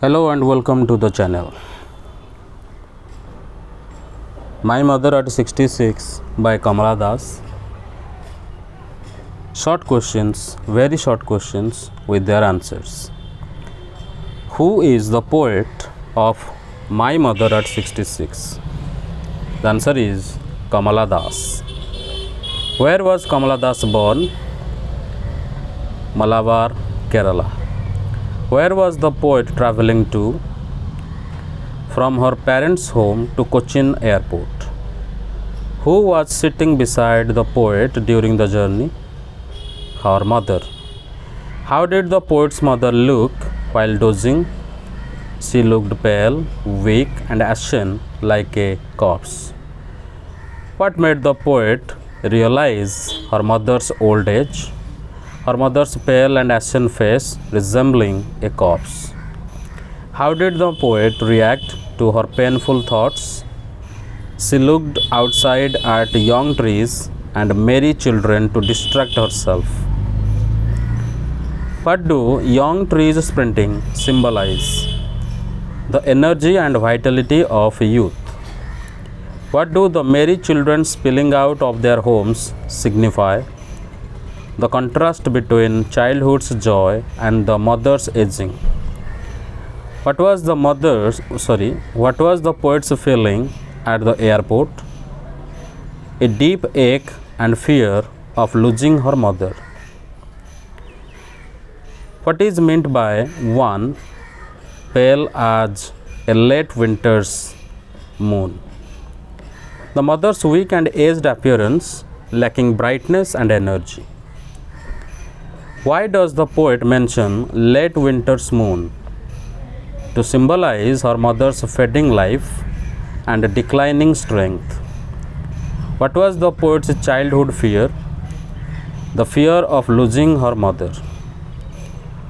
Hello and welcome to the channel. My Mother at 66 by Kamala Das. Short questions, very short questions with their answers. Who is the poet of My Mother at 66? The answer is Kamala Das. Where was Kamala Das born? Malabar, Kerala. Where was the poet traveling to? From her parents' home to Cochin airport. Who was sitting beside the poet during the journey? Her mother. How did the poet's mother look while dozing? She looked pale, weak, and ashen like a corpse. What made the poet realize her mother's old age? Her mother's pale and ashen face resembling a corpse. How did the poet react to her painful thoughts? She looked outside at young trees and merry children to distract herself. What do young trees sprinting symbolize? The energy and vitality of youth. What do the merry children spilling out of their homes signify? The contrast between childhood's joy and the mother's aging. What was the poet's feeling at the airport? A deep ache and fear of losing her mother. What is meant by one pale as a late winter's moon? The mother's weak and aged appearance, lacking brightness and energy. Why does the poet mention late winter's moon? To symbolize her mother's fading life and declining strength. What was the poet's childhood fear? The fear of losing her mother.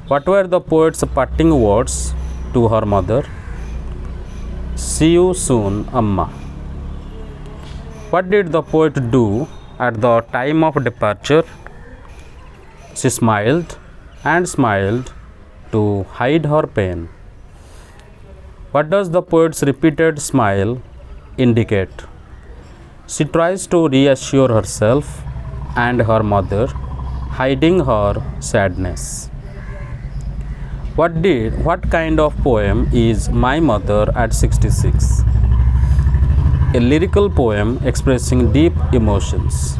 What were the poet's parting words to her mother? See you soon, Amma. What did the poet do at the time of departure? She smiled and smiled to hide her pain. What does the poet's repeated smile indicate? She tries to reassure herself and her mother, hiding her sadness. What kind of poem is My Mother at 66? A lyrical poem expressing deep emotions.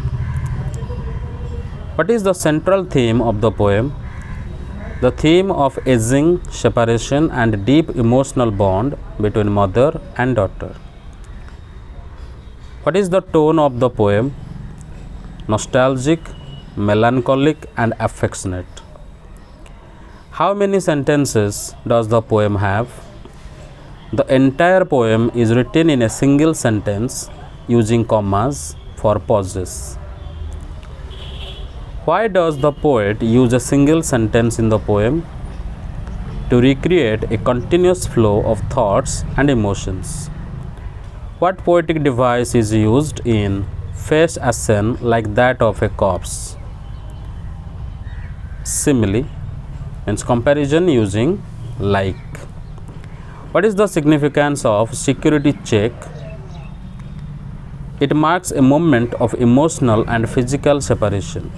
What is the central theme of the poem? The theme of aging, separation, and deep emotional bond between mother and daughter. What is the tone of the poem? Nostalgic, melancholic, and affectionate. How many sentences does the poem have? The entire poem is written in a single sentence using commas for pauses. Why does the poet use a single sentence in the poem? To recreate a continuous flow of thoughts and emotions. What poetic device is used in face ashen like that of a corpse? Simile, means comparison using like. What is the significance of security check? It marks a moment of emotional and physical separation.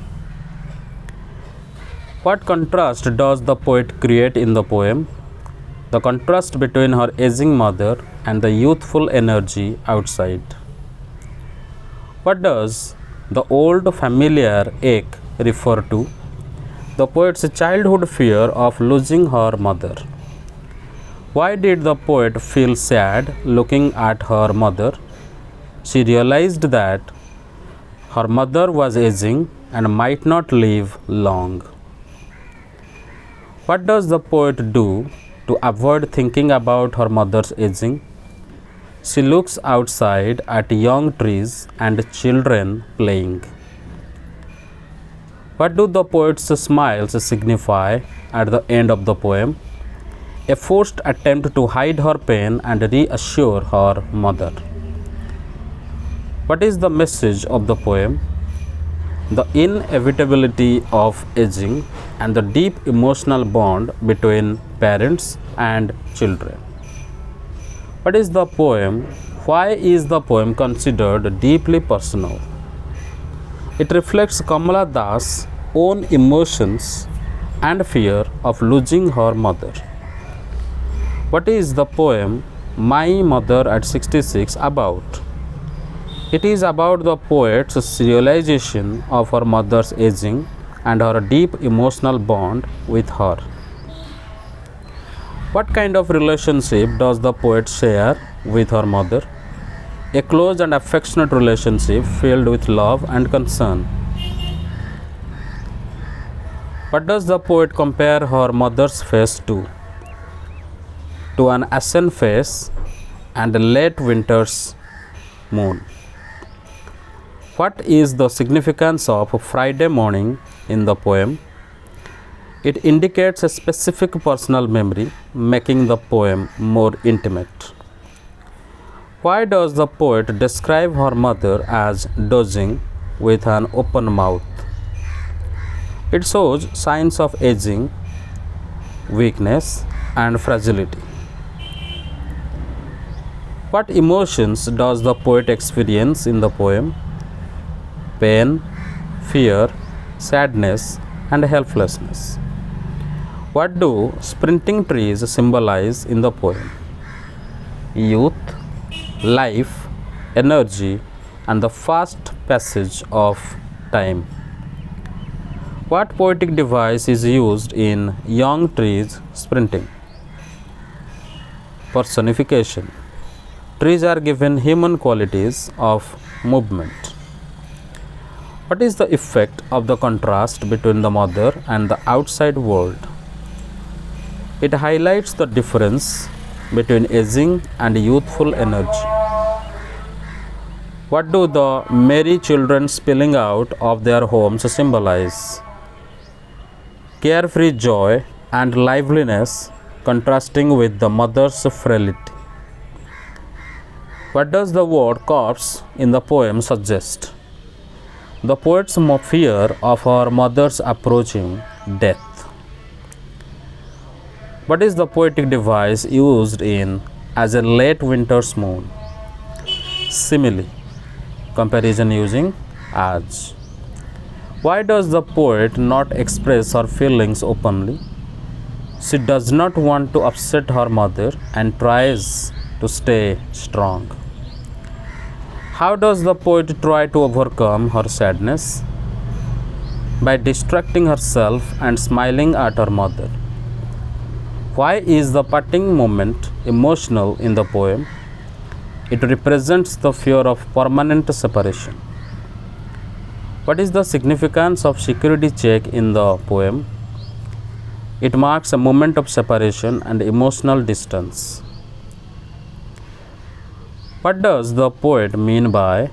What contrast does the poet create in the poem? The contrast between her aging mother and the youthful energy outside. What does the old familiar ache refer to? The poet's childhood fear of losing her mother. Why did the poet feel sad looking at her mother? She realized that her mother was aging and might not live long. What does the poet do to avoid thinking about her mother's aging? She looks outside at young trees and children playing. What do the poet's smiles signify at the end of the poem? A forced attempt to hide her pain and reassure her mother. What is the message of the poem? the inevitability of aging, and the deep emotional bond between parents and children. What is the poem? Why is the poem considered deeply personal? It reflects Kamala Das' own emotions and fear of losing her mother. What is the poem My Mother at 66 about? It is about the poet's realization of her mother's aging and her deep emotional bond with her. What kind of relationship does the poet share with her mother? A close and affectionate relationship filled with love and concern. What does the poet compare her mother's face to? To an ashen face and a late winter's moon. What is the significance of Friday morning in the poem? It indicates a specific personal memory, making the poem more intimate. Why does the poet describe her mother as dozing with an open mouth? It shows signs of aging, weakness, and fragility. What emotions does the poet experience in the poem? Pain, fear, sadness, and helplessness. What do sprinting trees symbolize in the poem? Youth, life, energy, and the fast passage of time. What poetic device is used in young trees sprinting? Personification. Trees are given human qualities of movement. What is the effect of the contrast between the mother and the outside world? It highlights the difference between aging and youthful energy. What do the merry children spilling out of their homes symbolize? Carefree joy and liveliness contrasting with the mother's frailty. What does the word corpse in the poem suggest? The poet's fear of her mother's approaching death. What is the poetic device used in as a late winter's moon? Simile, comparison using as. Why does the poet not express her feelings openly? She does not want to upset her mother and tries to stay strong. How does the poet try to overcome her sadness? By distracting herself and smiling at her mother. Why is the parting moment emotional in the poem? It represents the fear of permanent separation. What is the significance of security check in the poem? It marks a moment of separation and emotional distance. What does the poet mean by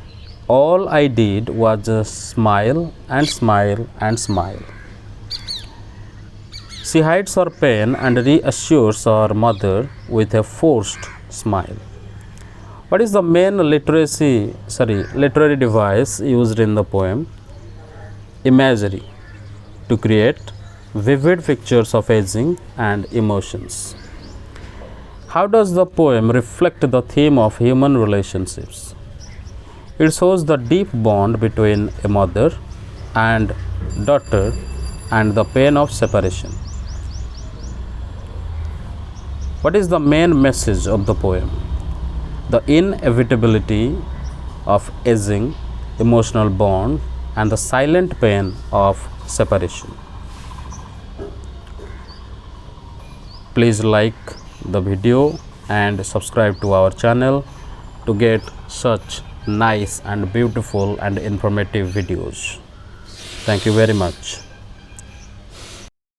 all I did was just smile and smile and smile? She hides her pain and reassures her mother with a forced smile. What is the main literary device used in the poem? Imagery, to create vivid pictures of aging and emotions. How does the poem reflect the theme of human relationships? It shows the deep bond between a mother and daughter and the pain of separation. What is the main message of the poem? The inevitability of aging, emotional bond, and the silent pain of separation. Please like the video and subscribe to our channel to get such nice and beautiful and informative videos. Thank you very much.